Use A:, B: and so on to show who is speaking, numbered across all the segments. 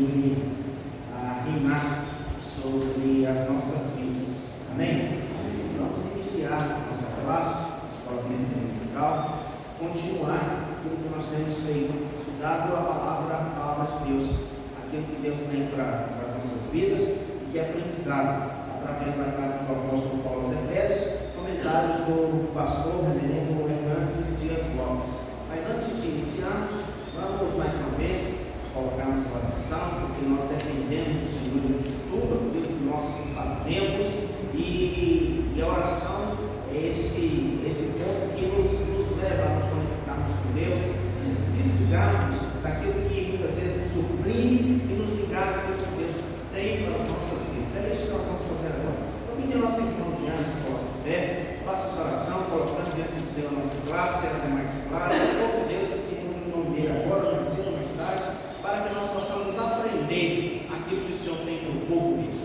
A: continue a reinar sobre as nossas vidas. Amém? Vamos iniciar nossa classe, Escola Bíblica Dominical, continuar aquilo que nós temos feito, estudado a palavra de Deus, aquilo que Deus tem para as nossas vidas e que é aprendizado através da carta do apóstolo Paulo aos Efésios, comentários do pastor reverendo Hernandes Dias Lopes. Mas antes de iniciarmos, vamos mais uma vez colocarmos a oração, porque nós dependemos do Senhor em tudo aquilo que nós fazemos, e a oração é esse ponto que nos leva a nos conectarmos com Deus, desligarmos daquilo que muitas vezes nos oprime e nos ligar daquilo que Deus tem para as nossas vidas. É isso que nós vamos fazer agora. Então, que nós sentamos diante do coloque de pé, faça essa oração, colocando diante do Senhor a nossa classe, as demais classes, o povo de Deus que se reúne no nome dele agora, mais cedo, mais tarde, para que nós possamos aprender aquilo que o Senhor tem para o povo dele.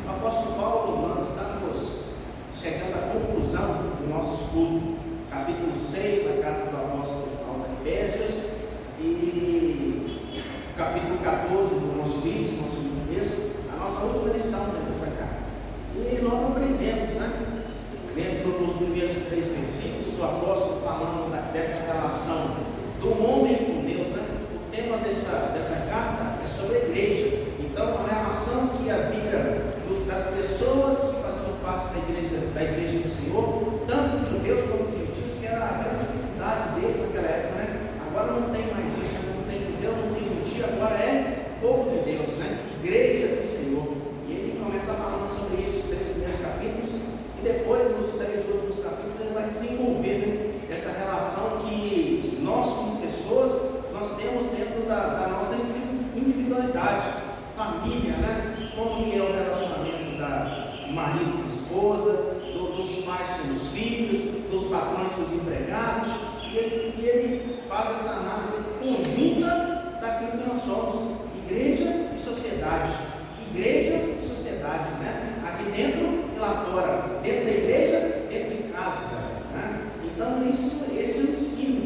A: O apóstolo Paulo, nós estamos chegando à conclusão do nosso estudo, capítulo 6 da carta do apóstolo aos Efésios e capítulo 14 do nosso livro, texto, a nossa última lição dessa carta. E nós aprendemos, dentro dos primeiros 3 versículos, o apóstolo falando dessa relação do homem com Deus, O tema dessa carta é sobre a igreja. Então, a relação que havia das pessoas que faziam parte da igreja do Senhor, tanto os judeus como os gentios, que era a grande dificuldade deles naquela época, Agora não tem mais isso, não tem judeu, não tem gentio, agora é povo de Deus, Igreja do Senhor. E ele começa falando sobre isso nos 3 primeiros capítulos, e depois, nos 3 últimos capítulos, ele vai desenvolver essa relação que nós, como pessoas, nós temos dentro da nossa individualidade. Família, como que é o relacionamento do marido com a esposa, dos pais com os filhos, dos patrões com os empregados, e ele faz essa análise conjunta daquilo que nós somos, igreja e sociedade, aqui dentro e lá fora, dentro da igreja, dentro de casa, Então esse é o ensino,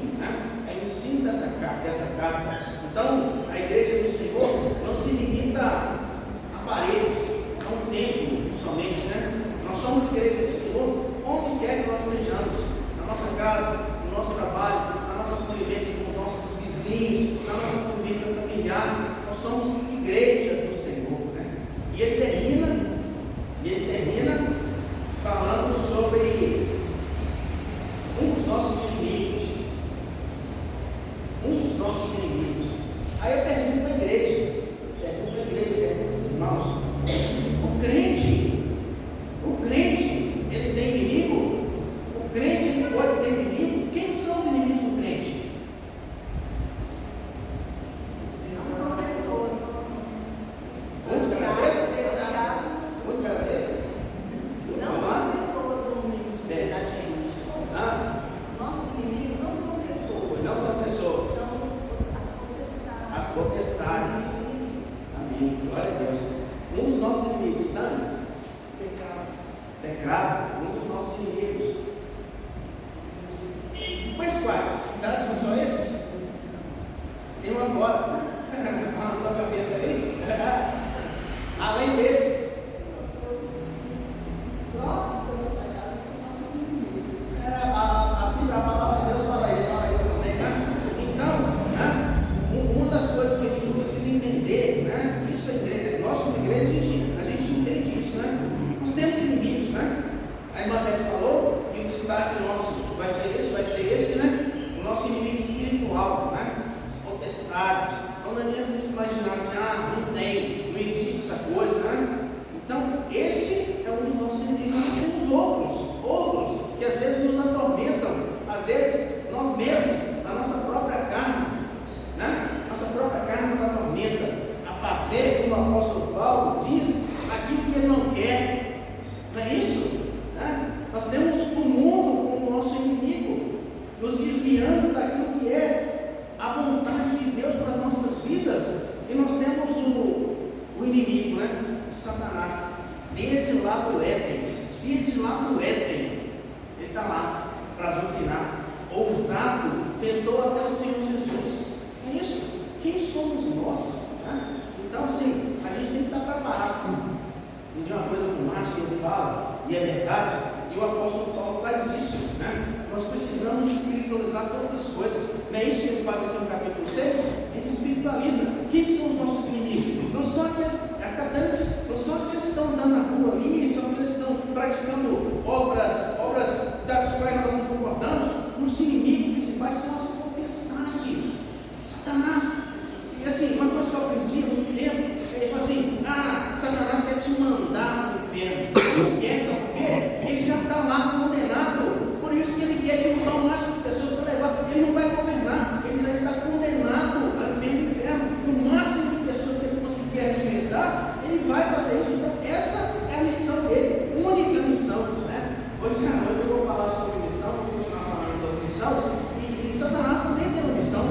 A: é o ensino dessa carta. Então, a igreja do Senhor não se limita a paredes, a um templo somente, Nós somos igreja do Senhor onde quer que nós estejamos, na nossa casa, no nosso trabalho, na nossa convivência com os nossos vizinhos, na nossa convivência familiar. Nós somos igreja do Senhor, E ele termina falando sobre um dos nossos inimigos. Aí eu pergunto para a igreja, pergunto para os irmãos: o crente, ele tem inimigo? O crente, ele pode ter inimigo? Quem são os inimigos do crente?
B: Não são pessoas.
A: Um de cada vez?
B: Não são pessoas ruins da gente. Nossos inimigos não são pessoas.
A: Não são pessoas.
B: São
A: As potestades. Amém. Glória a Deus. Um dos nossos inimigos, Pecado. Um dos nossos inimigos. Mas quais? Será que são só esses? Tem uma fora. Na nossa cabeça aí. Além desses. A palavra de Deus fala isso também, Então, uma das coisas que a gente precisa entender, isso é igreja, nós como igreja, a gente entende isso, Nós temos inimigos, A irmã Beth falou, e o destaque nosso vai ser esse, O nosso inimigo espiritual, As potestades. Então não adianta a gente imaginar assim, não existe essa coisa, né? Então, esse é um dos nossos inimigos. Nós temos outros que às vezes nos atormentam, às vezes nós mesmos, na nossa própria carne, né? Nossa própria carne nos atormenta a fazer, como o apóstolo Paulo diz, aquilo que ele não quer. Não é isso? Né? Nós temos o mundo como nosso inimigo, nos desviando daquilo que é a vontade de Deus para as nossas vidas. E nós temos o inimigo, né? O Satanás, desde lá do Éden, ele está lá para azucrinar, ousado, tentou até o Senhor Jesus. É isso? Quem somos nós? Né? Então, assim, a gente tem que estar preparado. Um dia uma coisa que o Márcio fala, e é verdade, e o apóstolo Paulo faz isso, né? Nós precisamos espiritualizar todas as coisas. Não é isso que ele faz aqui no capítulo 6? Ele espiritualiza. Quem são os nossos inimigos? Não são aqueles, não são aqueles que estão andando na rua ali, são aqueles que estão praticando obras das quais nós não concordamos. Os inimigos principais são as potestades, Satanás. E assim, uma coisa que eu aprendi há muito tempo, ele fala assim, Satanás quer te mandar para o inferno. Ele quer, sabe por quê? Ele já está lá condenado. Por isso que ele quer derrubar o máximo de pessoas para levar. Ele não vai governar, ele já está condenado a viver no inferno. O máximo de pessoas que ele conseguir alimentar, ele vai fazer isso. Então, essa é a missão dele, única missão. Né? Hoje à noite eu vou falar sobre missão, vou continuar falando sobre missão. E Satanás também tem uma missão,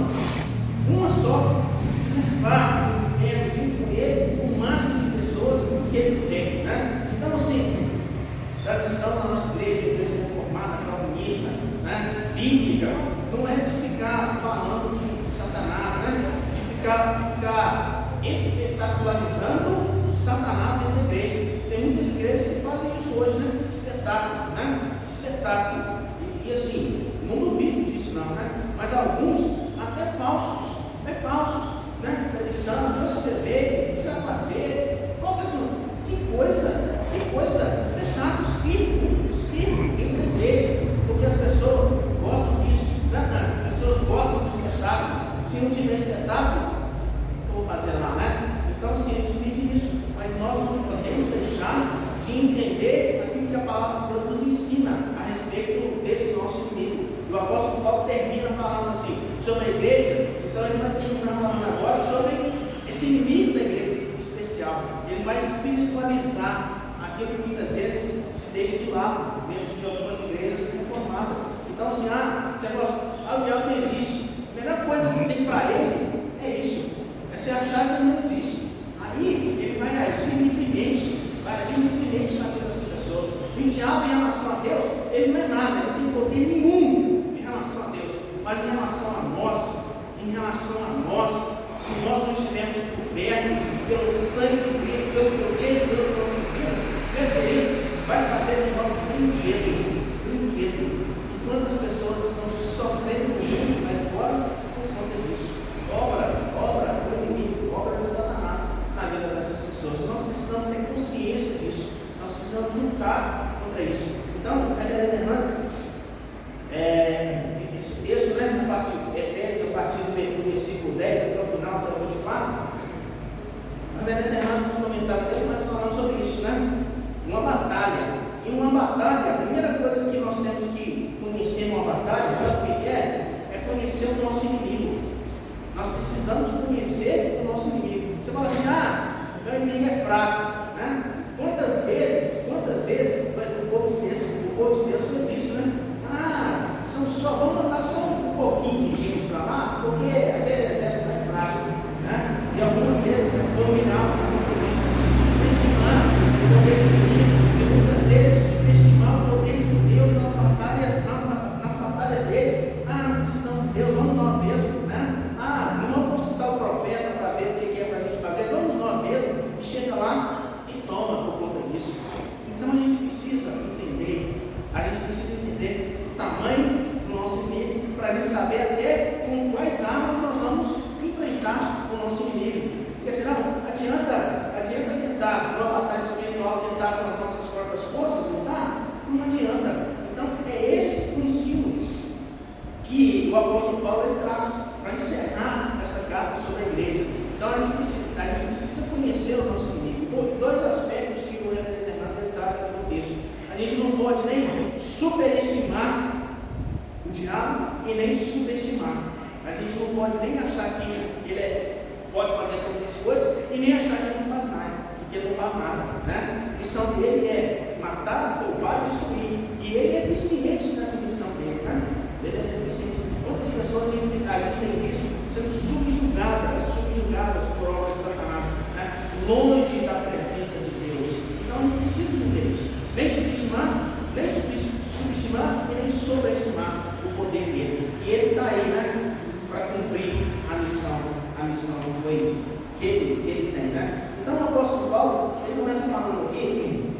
A: uma só: levar o inferno junto com ele o máximo de pessoas que ele puder. Né? Então, assim, tradição da nossa igreja reformada, calvinista, né, bíblica, não é de ficar falando de Satanás, né, de ficar espetacularizando Satanás dentro da igreja. Tem muitas igrejas que fazem isso hoje, né, espetáculo, né, espetáculo. E assim, não duvido disso não, né, mas alguns até falsos, né, cristãos, onde você veio, o que você vai fazer, qual que é a sua? Que coisa, espetáculo, circo dentro da igreja, porque as pessoas gostam disso, né? As pessoas gostam do espetáculo. Se não tiver espetáculo, eu vou fazer lá, né? Então, assim, a gente vive isso, mas nós não podemos deixar de entender aquilo que a palavra de Deus nos ensina a respeito desse nosso inimigo. E o apóstolo Paulo termina falando assim sobre a igreja. Então ele vai terminar falando agora sobre esse inimigo da igreja especial. Ele vai espiritualizar aquilo que muitas vezes se deixa de lado dentro de algumas igrejas reformadas. Então, assim, você gosta, o diabo não existe. A melhor coisa que tem para ele é isso: é você achar que ele não existe. Aí ele vai agir livremente na vida das pessoas. E o diabo, em relação a Deus, ele não é nada, ele não tem poder nenhum em relação a Deus. Mas em relação a nós, se nós não estivermos cobertos pelo sangue de Cristo, pelo poder de Deus na nossa vida, meus queridos, vai fazer de nós brinquedo. E quantas pessoas estão sofrendo muito lá fora por conta disso? Obra do inimigo, obra de Satanás na vida dessas pessoas. Nós precisamos ter consciência disso. Nós precisamos lutar contra isso. Então, Reverendo Hernandes, esse texto, né, Efésios, a partir do versículo 10 até o final, até o 24, a Reverendo Hernandes, no comentário dele, mas falando sobre isso, né? Uma batalha. Em uma batalha, a primeira coisa que nós temos que conhecer numa batalha, sabe o que é? É conhecer o nosso inimigo. Nós precisamos conhecer o nosso inimigo. Você fala assim, meu inimigo é fraco, né? Quantas vezes o povo de Deus fez isso, né? Vamos mandar só um pouquinho de gente para lá, porque aquele exército não é fraco, né? E algumas vezes dominar subestimar o poder do inimigo, e muitas vezes subestimar o poder de Deus nas batalhas deles. Não precisamos de Deus, vamos nós mesmos, né? Não vamos consultar o profeta para ver o que é para a gente fazer, vamos nós mesmos, e chega lá e toma por conta disso. Então a gente precisa entender o tamanho do nosso inimigo para a superestimar o diabo e nem subestimar. A gente não pode nem achar que ele pode fazer todas as coisas e nem achar que ele não faz nada, que ele não faz nada, né? A missão dele é matar, roubar e destruir. E ele é eficiente nessa missão dele, né? Ele é eficiente. Quantas pessoas a gente tem visto sendo subjugadas por obra de Satanás, né? Longe da presença de Deus. Então não precisa de Deus, nem subestimar e nem sobreestimar o poder dele. E ele está aí, né? Para cumprir a missão que ele tem, né? Então o apóstolo Paulo, ele começa falando aqui,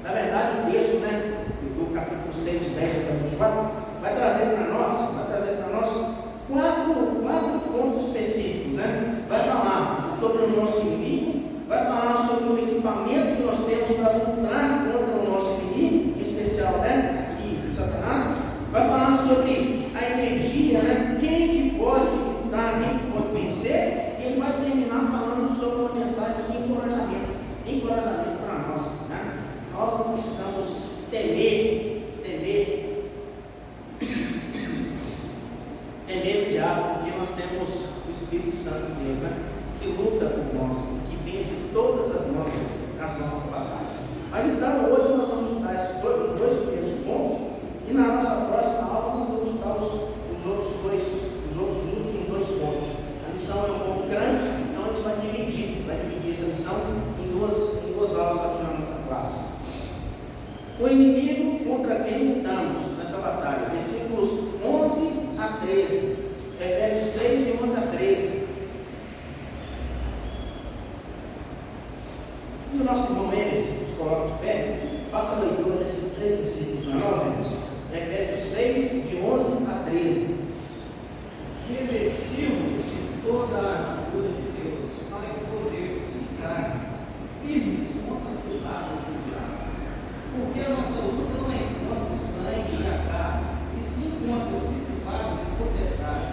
A: na verdade o texto, né, do capítulo 6, de 10 até 24, vai trazer para nós quatro pontos específicos, né? Vai falar sobre o nosso inimigo, vai falar sobre o equipamento que nós temos para lutar contra o nosso inimigo, em especial, né, aqui, Satanás. Vai falar sobre a energia, né? Quem que pode lutar, quem que pode vencer, e ele vai terminar falando sobre uma mensagem de encorajamento para nós, né? Nós não precisamos temer o diabo, porque nós temos o Espírito Santo de Deus, né? Que luta por nós, que vence todas as nossas batalhas. Mas então, hoje nós vamos estudar os dois primeiros pontos, e na nossa próxima aula nós vamos estudar os últimos dois pontos. A lição é um pouco grande, então a gente vai dividir essa lição em duas aulas aqui na nossa classe. O inimigo contra quem lutamos nessa batalha, versículos 11 a 13, Efésios 6, de 11 a 13. E o nosso irmão Enes, nos coloca de pé, faça a leitura desses 3 versículos para nós, Enes. Efésios 6, de 11 a 13.
C: Revestimos de toda a armadura de Deus, para que podermos ficar firmes contra as ciladas do diabo. Porque a nossa luta não é contra o sangue e a carne, e sim contra os principados e potestades,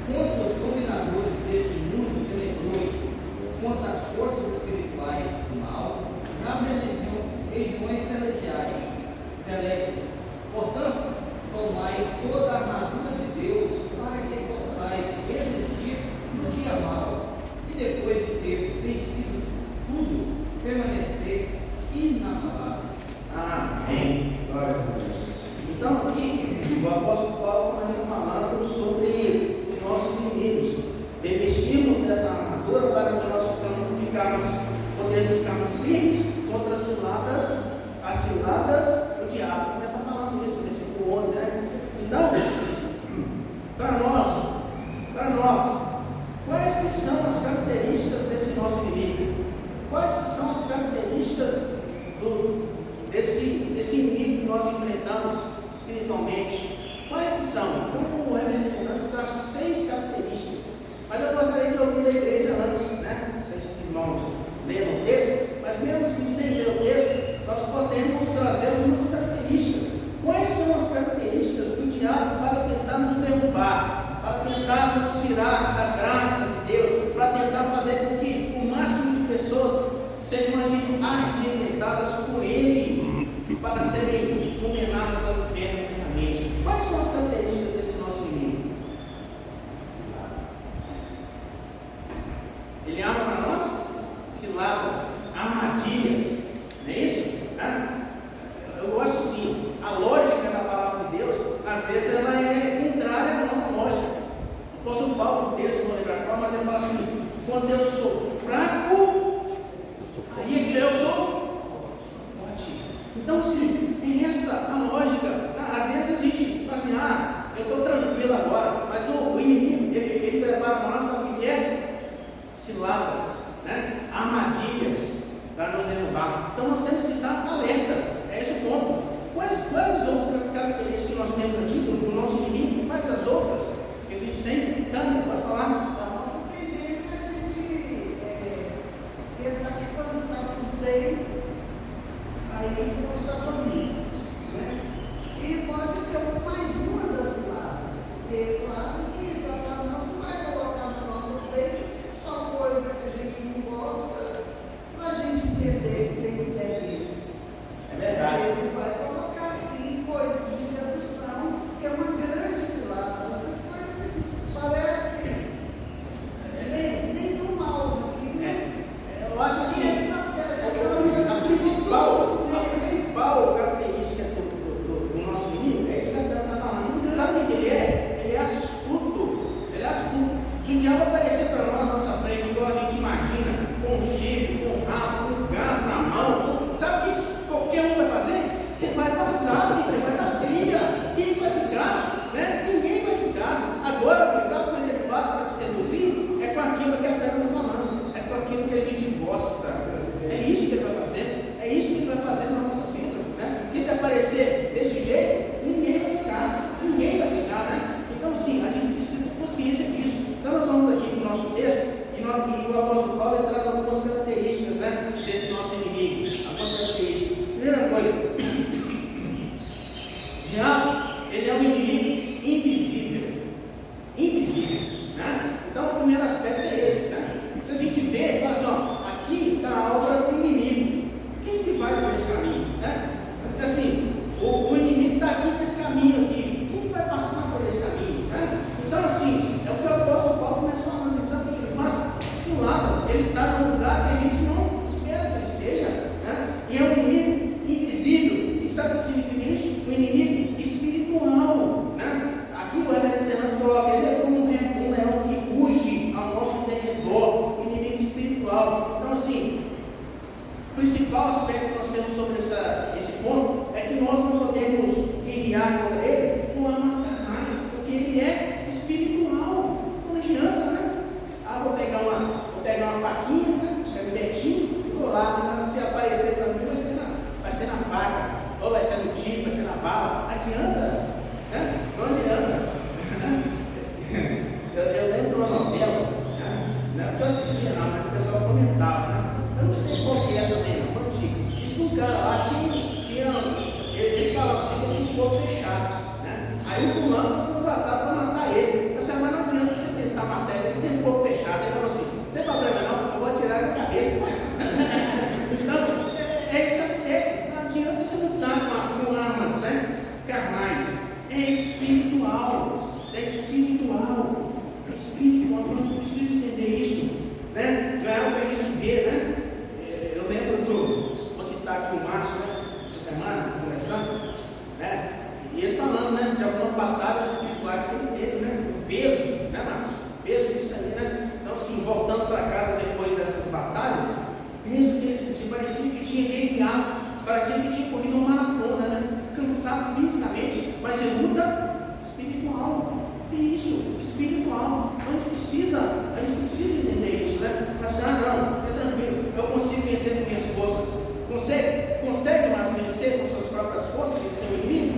C: contra os dominadores deste mundo tenebroso, contra as forças espirituais do mal, nas regiões celestes. Portanto, tomai toda a armadura de Deus, para que possais resistir no dia mau, e depois de teres vencido tudo, permanecer inabalável.
A: Amém. Glória a Deus. Então aqui o apóstolo Paulo começa falando sobre os nossos inimigos. Revestimos dessa armadura para que nós podemos ficar firmes contra as ciladas do diabo. Começa falando isso, versículo 11, né? Então, para nós, quais que são as características desse nosso inimigo? Quais que são as características desse inimigo que nós enfrentamos espiritualmente? Quais que são? Então, o reverendo Fernando traz 6 características, mas eu gostaria de ouvir da igreja antes, né? Não sei se os irmãos leram o texto, mas mesmo assim, sem ler o texto, nós podemos trazer algumas características. Quais são as características do diabo para tentar nos derrubar, para tentar nos tirar da graça de Deus, para tentar fazer com que o máximo de pessoas sejam arrebentadas por ele, para serem condenadas ao inferno eternamente? Quais são as características desse nosso inimigo? Ele arma para nós ciladas, armadilhas, não é isso? Eu gosto assim, a lógica da palavra de Deus, às vezes ela é contrária à nossa lógica. O apóstolo Paulo, no texto, vou lembrar qual, mas ele fala assim: quando eu sou fraco, aí é que eu sou forte. Então, se tem essa a lógica, às vezes a gente fala assim: eu estou tranquilo agora, mas o inimigo, ele prepara para nós, sabe o que é? Ciladas, né? Armadilhas para nos derrubar. Então nós temos que estar alertas. É esse o ponto. Quais as outras características que nós temos aqui do nosso inimigo? Quais as outras que a gente tem? Então, pode falar?
B: A nossa tendência é a gente pensar que quando está tudo bem, aí Deus está comigo.
A: ele está num lugar que a gente não espera que ele esteja, né? E é um inimigo invisível. E sabe o que significa isso? Um inimigo espiritual, né? Aqui o reverendo Hernandes coloca, ele é como um leão que ruge ao nosso derredor, um inimigo espiritual. Então, assim, o principal aspecto que nós temos sobre esse ponto é que nós não podemos guerrear contra ele com armas carnais, porque ele é espiritual. Não adianta, né? Vou pegar uma faquinha, né? Canivetinho, vou lá, né? Se aparecer para mim, vai ser na faca, ou vai ser no tiro, vai ser na bala. Adianta, né? Não adianta. Eu lembro de uma novela, né? Que eu assistia, não, mas o pessoal comentava, né? Eu não sei qual que é também, não, antigo. Diz que um cara lá eles falavam assim que tinha um corpo fechado, né? Aí o fulano foi contratado para matar ele. Eu disse, mas não adianta você tentar matar ele, ele tem um corpo fechado. Ele falou assim, não tem problema não, eu vou atirar na cabeça. Então, é esse aspecto. Não adianta você lutar com armas, né? Carnais. É espiritual. É espiritual. É espiritual. A gente precisa entender isso, né? Não é algo que a gente vê, né? Eu lembro vou citar aqui o Márcio, né? Essa semana, conversando, né? E ele falando, né? De algumas batalhas espirituais que ele teve, né? O peso, né, Márcio? O peso disso aí, né? Então, assim, voltando para casa depois dessas batalhas, peso que ele sentiu, parecia que tinha guerreado, parecia que tinha corrido uma maratona, né? Cansado fisicamente, mas de luta espiritual. É isso, espiritual. A gente precisa entender isso, né? Mas, não, é tranquilo, eu consigo vencer com minhas forças. Consegue mais vencer com suas próprias forças, vencer o inimigo?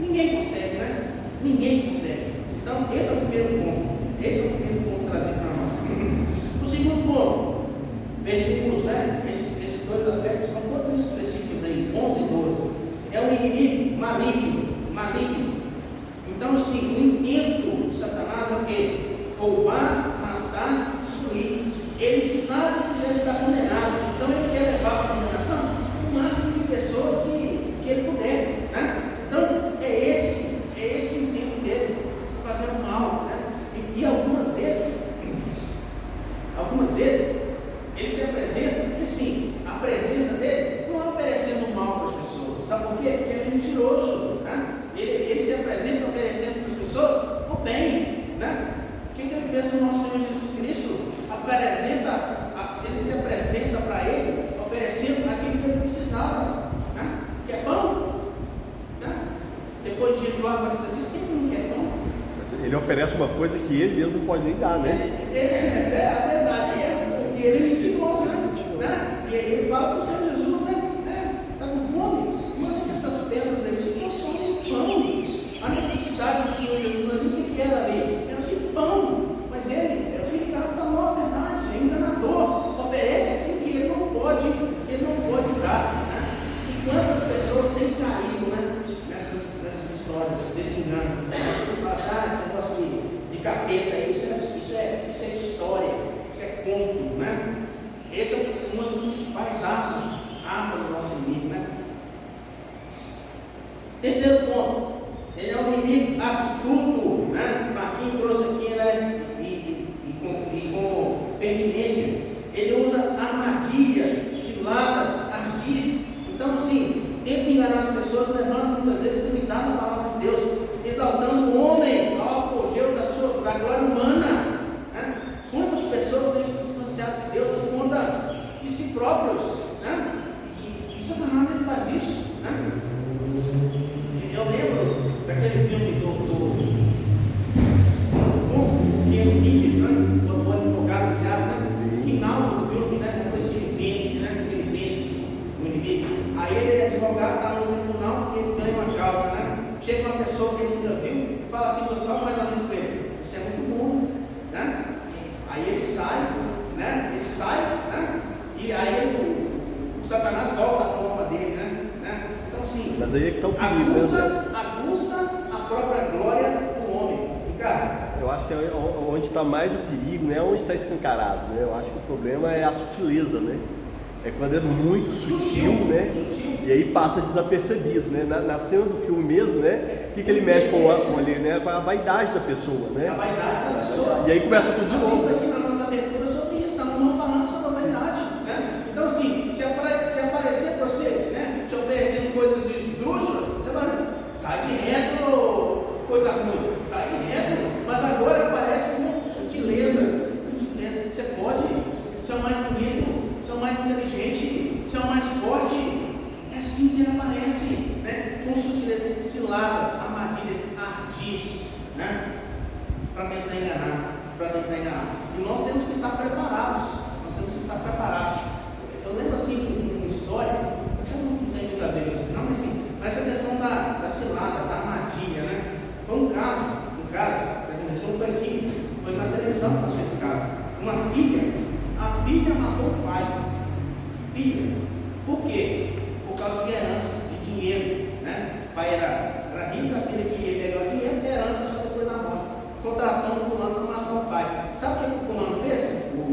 A: Ninguém consegue, né? Ninguém consegue. Então, esse é o primeiro ponto. Esse é o primeiro ponto trazido para nós. O segundo ponto, versículos, né? Esses dois aspectos são todos esses versículos aí, 11 e 12. É um inimigo maligno. Então, assim, o intento de Satanás é o quê? Roubar, matar, destruir. Ele sabe que já está condenado, então ele quer levar para a condenação o máximo de pessoas que ele puder, né? Então, é esse o intento dele, fazer o mal, né? E algumas vezes, ele se apresenta, e assim, a presença dele não é oferecendo mal para as pessoas, sabe por quê? Porque ele é mentiroso, né? Ele se apresenta oferecendo para as pessoas o bem, né? O que ele fez com o nosso Senhor Jesus Cristo? Ele se apresenta para ele, oferecendo aquilo que ele precisava, né? Quer pão? Né? Depois de jejuar 40 dias, quem não quer pão?
D: Ele oferece uma coisa que ele mesmo não pode nem dar, né?
A: A verdade é, porque ele é mentiroso, né? E aí ele fala para o Senhor Jesus, né? Está com fome? Manda que essas pedras aí se transformem em pão. A necessidade do Senhor Jesus ali, o que era ali? Era de pão. Mas o Ricardo falou a verdade, é enganador, oferece aquilo que ele não pode dar, né? E quantas pessoas têm caído, né? Nessas histórias, desse engano, esse negócio de capeta, isso é história, isso é conto, né? Esse é uma das principais armas do nosso inimigo, né? Terceiro ponto, ele é um inimigo astuto, né? Marquinhos trouxe aqui, né? E com pertinência, ele usa armadilhas, ciladas, ardis. Então, assim, tenta enganar as pessoas, levando muitas vezes a duvidar da palavra de Deus, exaltando o homem ao apogeu da glória humana, né? Quantas pessoas têm se distanciado de Deus por conta de si próprios, né? E Satanás ele faz isso, né? Eu lembro daquele filme do Keanu Reeves, né? O advogado do diabo, né? No final do filme, né? Depois que ele vence o inimigo, aí ele é advogado, está no tribunal e ele ganha uma causa, né? Chega uma pessoa que ele nunca viu e fala assim, fala mais ou menos com ele, você é muito bom, né? Aí ele sai, né? E aí o Satanás volta à forma dele, né? Então assim,
D: mas aí é que está o perigo,
A: aguça a própria glória do homem. Ricardo?
D: Eu acho que é onde está mais o perigo, não é onde está escancarado, né? Eu acho que o problema é a sutileza, né? É quando é muito sutil, né? E aí passa desapercebido, né? Na cena do filme mesmo, né? O que ele mexe com ali, né? Com a vaidade da pessoa, né?
A: A vaidade da pessoa.
D: E aí começa tudo de novo.
A: Nós vimos aqui na nossa abertura sobre isso, não vamos falar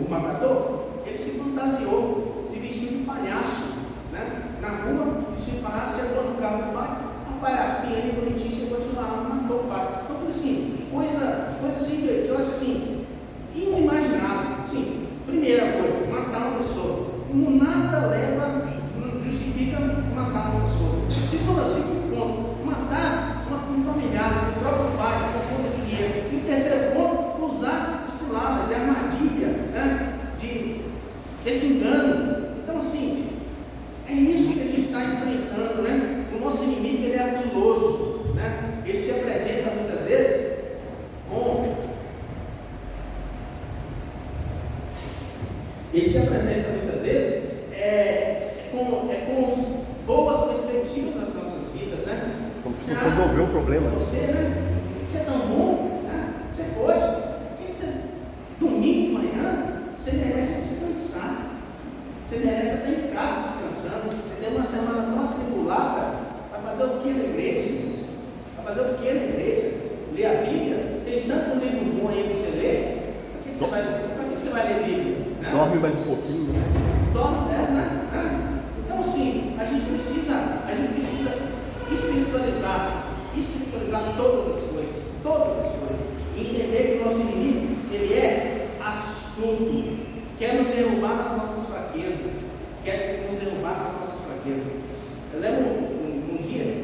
A: o matador, ele se fantasiou, se vestiu de palhaço, né? Na rua, vestiu de palhaço, chegou no carro do pai, um palhacinho ali, bonitinho, chegou de uma arma, matou o pai. Então, foi assim, coisa assim que eu acho assim, inimaginável. Sim, primeira coisa, matar uma pessoa. Nada leva, não justifica matar uma pessoa. Segundo ponto, matar um familiar, o próprio pai, por conta de dinheiro. E o terceiro ponto, usar de cilada, de armadilha, né? De esse engano. Então, assim, é isso que a gente está enfrentando, né? O nosso inimigo, ele é ardiloso, né? Ele se apresenta muitas vezes com boas perspectivas nas nossas vidas, né?
D: Como se fosse resolver um problema.
A: Você, né? Você é tão bom, né? Você pode. Por que você, domingo de manhã, você merece descansar. Você merece estar em casa descansando. Você tem uma semana tão atribulada. Vai fazer o que na igreja? Vai fazer o que na igreja? Ler a Bíblia? Tem tanto livro bom aí para você ler. Por que você vai ler Bíblia? Né?
D: Dorme mais um pouquinho, né?
A: Dorme, né? Então, assim, a gente precisa espiritualizar todas as coisas, e entender que o nosso inimigo, ele é astuto, quer nos derrubar nas nossas fraquezas. Eu lembro um dia,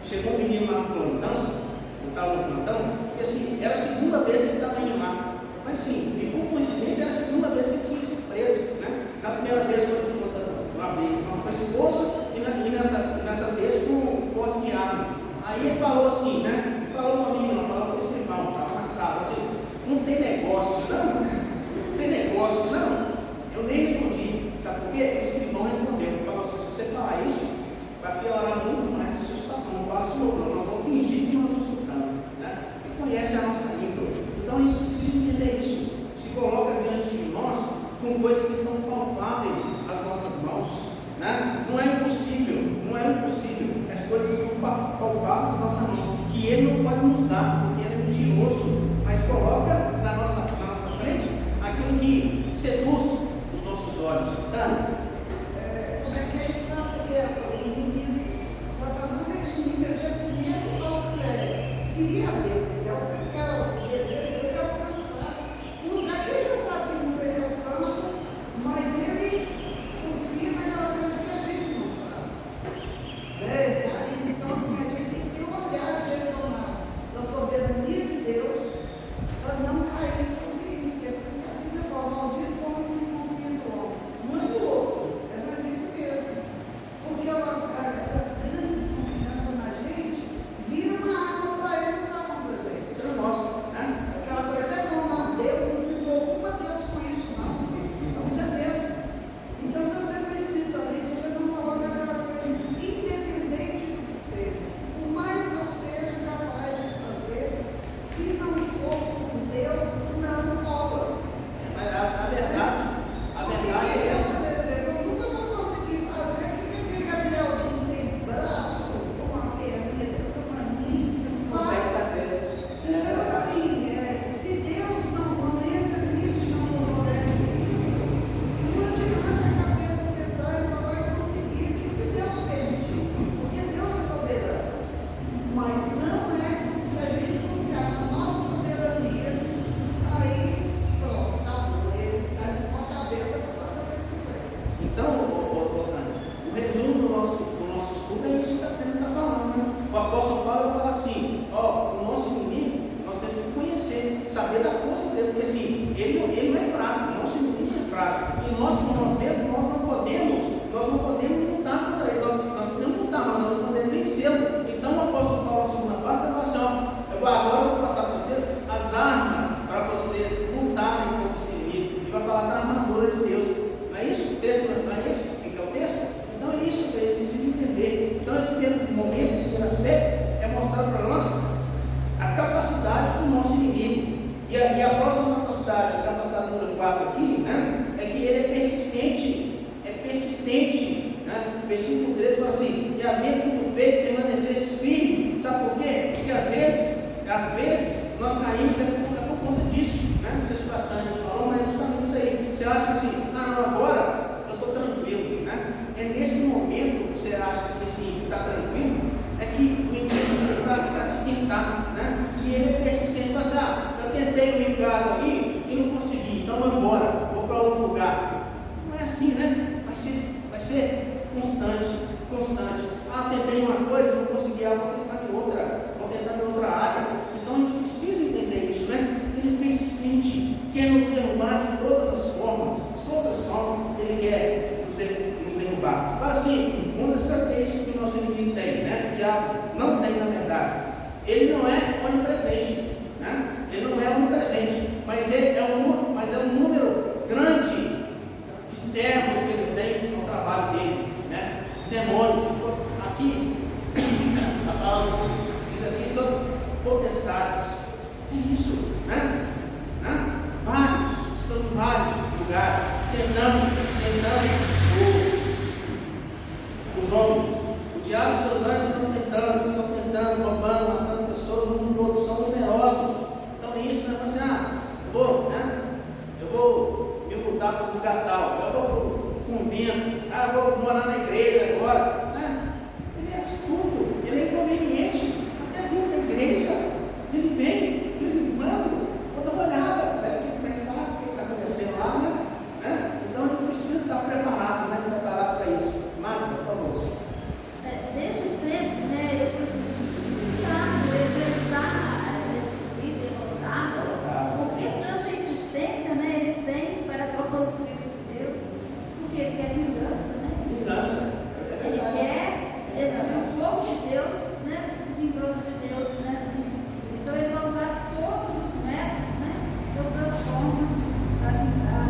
A: chegou um menino lá no plantão, eu estava no plantão, e assim, era a segunda vez que ele estava indo lá, mas assim, e por coincidência, era a segunda vez que ele tinha sido preso, né? Na primeira vez foi com a esposa, e nessa vez com o porte de arma. Aí ele falou assim, né? Falou uma amiga, falou para o escrivão, estava na sala, assim, não tem negócio não. Eu nem respondi, sabe por quê? O escrivão respondeu, falou assim, se você falar isso, vai piorar muito mais a sua situação. Não fala assim, nós vamos fingir que nós não escutamos, né? Ele conhece a nossa índole. Então a gente precisa entender isso. Se coloca diante de nós com coisas que estão palpáveis às nossas mãos, né? Não é impossível. As coisas estão palpáveis às nossas mãos, que Ele não pode nos dar, porque Ele é mentiroso, mas coloca na nossa frente aquilo que seduz os nossos olhos.
B: Como é que é isso? Porque o inimigo, Satanás é o inimigo, ele é primeiro ferir a Deus, ele alcança, o desejo dele é alcançar um lugar que ele já sabe que nunca ele alcança, mas ele confia naquela coisa que a gente não sabe. Então, assim, a gente tem que ter um olhar direcionado da soberania de Deus para não cair sobre isso, que é porque a Bíblia fala, maldito o homem que confia no homem. Não é no outro, é na gente mesmo. Porque essa grande confiança na gente vira uma arma para ele usar contra a gente.
A: Eu gosto, né?
B: Aquela coisa é bom, não, Deus não preocupa Deus com isso, não. É você mesmo. Então, se você não espiritualiza, você não coloca aquela coisa, independente do que seja, o mais eu seja capaz de fazer, se não for por Deus, não rola.
A: Mas a verdade é essa.
B: Eu nunca vou conseguir fazer aquele Gabrielzinho sem braço, com uma perninha desse tamanho,
A: Consegue
B: faz.
A: fazer.
B: Então, assim, se Deus não entra nisso e não favorece isso, não adianta a capeta tentar e só vai conseguir aquilo que Deus permitiu, porque Deus é soberano. Mas não é, se a gente confiar na nossa soberania, aí, pronto, acabou. Ele está com a capeta para fazer o que quiser.
A: Então, o resumo do nosso estudo é isso que a Bíblia está falando, né? O apóstolo Paulo vai falar assim, o nosso inimigo, nós temos que conhecer, saber da força dele, porque assim, ele não é fraco, o nosso inimigo é fraco, e nós, por nós mesmos, nós não podemos lutar contra ele, nós podemos lutar, mas nós não podemos vencê-lo. Então, o apóstolo Paulo, na segunda parte, vai falar assim, agora eu vou passar para vocês as armas para vocês lutarem contra esse inimigo, e vai falar da armadura de Deus. Não é isso o texto? Não é esse que é o texto? Então é isso que ele precisa entender. Então esse primeiro momento, esse primeiro aspecto é mostrar para nós a capacidade do nosso inimigo. E a próxima capacidade, a capacidade número 4 aqui, né, é que ele é persistente, né? Versículo 13 fala assim, e havendo tudo feito, permaneceres firmes. Sabe por quê? Porque às vezes nós caímos por conta disso, né? Não sei se o Tânia falou, mas é justamente isso ligado ali e não consegui, então vou embora, vou para outro lugar. Não é assim, né? Vai ser constante. Ah, tentei uma coisa, não consegui, vou tentar de outra área. Então a gente precisa entender isso, né? Ele é persistente, quer nos derrubar de todas as formas, ele quer nos derrubar. Agora sim, uma das características que o nosso inimigo tem, né? O diabo não tem, na verdade. Ele não é onipresente, né? Mas é um número grande de servos que ele tem no trabalho dele, né? De demônios. Aqui, a palavra diz aqui sobre potestades. É isso, né? São vários lugares, tentando os homens. O diabo e seus anjos estão tentando, roubando, matando pessoas no mundo todo, são numerosos. Então é isso, né? Eu vou me mudar para um lugar tal, eu vou para um convento, eu vou morar na igreja agora, né? Ele é astuto, ele é inconveniente, até dentro da igreja, ele vem, desenvolvendo, vou dar uma olhada, o que está acontecendo lá, né? Então a gente precisa estar preparado, né? Preparado para isso. Marta, por favor.
E: Desde sempre, né, eu fui frustrado, destruído, derrotado. Por que tanta insistência, né, ele tem para com os filhos de Deus? Porque ele quer vingança, né?
A: Vingança.
E: Ele quer destruir o povo de Deus, né, se vingando de Deus, né? Então ele vai usar todos os métodos, né, todas as formas para vingar.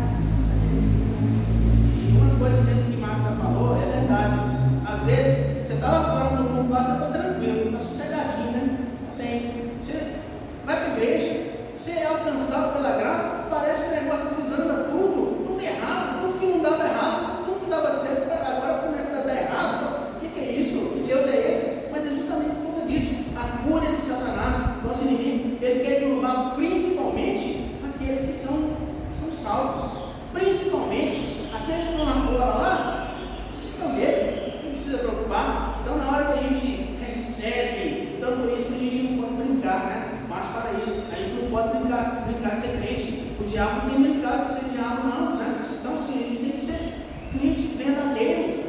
A: E uma coisa dentro que Marta falou é verdade. Às vezes, você está lá fora do mundo, você está tranquilo, está sossegadinho, né? Bem, você vai para a igreja, você é alcançado pela graça, parece que o negócio desanda tudo errado, tudo que não dava errado, tudo que dava certo, agora começa a dar errado. O que é isso? Que Deus é esse? Mas é justamente por conta disso. A fúria de Satanás, nosso inimigo, ele quer derrubar principalmente aqueles que são salvos. Principalmente aqueles que estão lá fora lá, são dele, não precisa preocupar. Então na hora que a gente recebe, então por isso que a gente não pode brincar, né? Mas para isso, a gente não pode brincar de ser crente. O diabo não tem brincado de ser diabo não, né? Então assim, a gente tem que ser crente verdadeiro,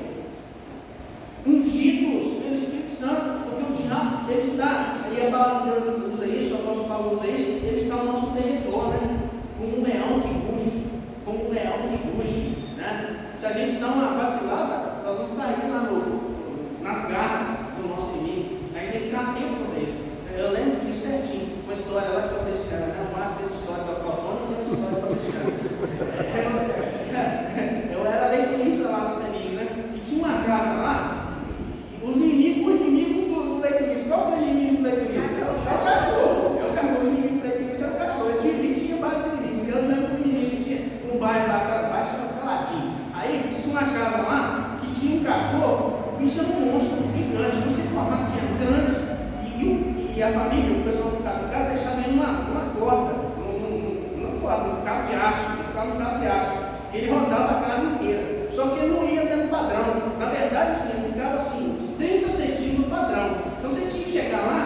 A: ungidos pelo Espírito Santo, porque o diabo, ele está, aí a palavra de Deus usa isso, o apóstolo Paulo usa isso, ele está ao nosso derredor, né? Como um leão que ruge, né? Se a gente dá uma vacilada, nós vamos cair nas garras do nosso inimigo. Aí tem que ficar atento com isso. Eu lembro disso certinho, uma história lá de Fabriciano, né? O Márcio tem história da Flotona e tem história de Fabriciano. Eu era leiturista lá na Semig, né? E tinha uma casa lá, o inimigo do leiturista. Qual é o inimigo do leiturista? É o cachorro. O inimigo do leiturista era o cachorro. Ele tinha vários inimigos. Eu lembro que o inimigo tinha um bairro lá atrás, chamado Calatinho. Aí tinha uma casa lá que tinha um cachorro, o bicho era um monstro gigante, não sei qual, mas que era grande. E a família, o pessoal que ficava em casa, deixava ele numa corda, num cabo de aço, ele ficava no cabo de aço. Ele rodava a casa inteira, só que ele não ia dentro do padrão. Na verdade, assim, ele ficava assim, uns 30 centímetros do padrão. Então você tinha que chegar lá,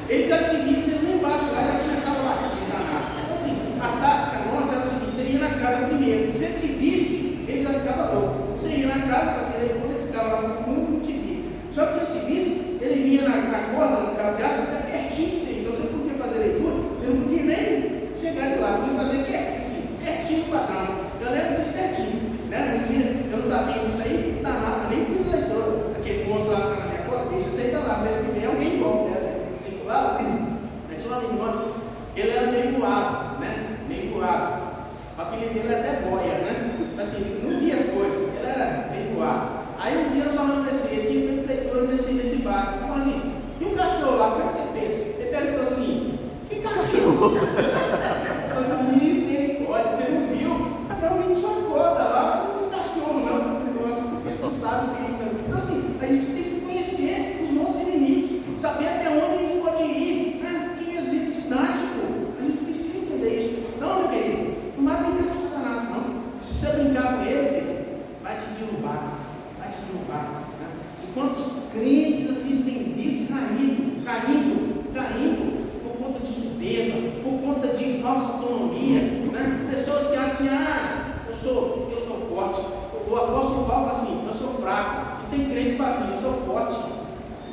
A: ele já te via, você ia lá embaixo, lá já começava a latir. Então assim, a tática nossa era o seguinte: você ia na casa primeiro, se ele te visse, ele já ficava louco. Você ia na casa, fazia leitura, ele ficava lá no fundo, não te via. Só que se ele te visse, ele vinha na corda, no cabo de aço, até pertinho de você. Então você podia fazer leitura, você não podia nem chegar de lá, você ia fazer assim, pertinho do padrão. Eu lembro disso certinho, né? Um dia eu não sabia disso aí, não dá nada, nem fiz leitura. Aquele moço lá na minha corda, deixa você ir lá, mês que vem alguém volta, né? Circular, tinha um amigo nosso, ele era meio voado, né? Meio voado. O apelido dele era até boia, né? Assim, não via as coisas, ele era meio voado. Aí um dia nós falamos assim, ele tinha feito leitura nesse bar. Ele falou assim: e o cachorro lá, como é que você fez? Ele perguntou assim: que cachorro? Eu falei: misericórdia, você não viu? Realmente tinha uma corda lá, não é cachorro, não. Você não sabe o que é. Então assim, a gente tem que conhecer os nossos inimigos, saber até onde a gente pode ir, né? Que existe didático. A gente precisa entender isso. Não, meu querido, não vai brincar com Satanás, não. Se você brincar com ele, filho, vai te derrubar. Né? E quantos crentes a gente tem visto caindo por conta de soberba, por conta de falsa autonomia, né? Pessoas que acham assim, eu sou forte. O apóstolo Paulo fala assim, eu sou fraco. E tem crente que fala assim, eu sou forte.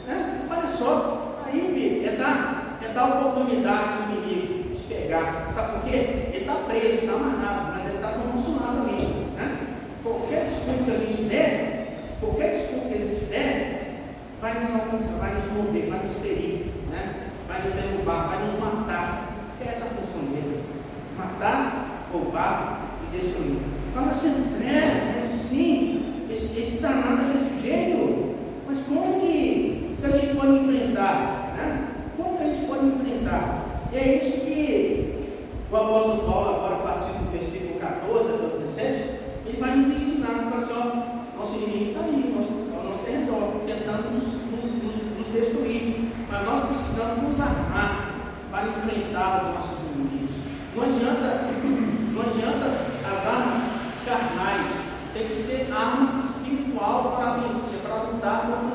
A: Né? Olha só, aí, filho, é dar oportunidade para o inimigo te pegar. Sabe por quê? Ele está preso, está amarrado, mas ele está com o nosso lado ali. Né? Qualquer desculpa que a gente der, vai nos alcançar, vai nos morder, vai nos ferir, né? Vai nos derrubar, vai nos matar. Que é essa a função dele: matar, roubar e destruir. Agora você entrega, mas sim, esse danado é desse jeito. Mas como que a gente pode enfrentar? Né? Como que a gente pode enfrentar? E é isso que o apóstolo Paulo, agora a partir do versículo 14 até 17, ele vai nos ensinar. Para assim, nosso inimigo está aí, ao nosso redor, tentando nos destruir. Mas nós precisamos nos armar para enfrentar os nossos inimigos. Não adianta as armas carnais, tem que ser arma espiritual para vencer, para lutar contra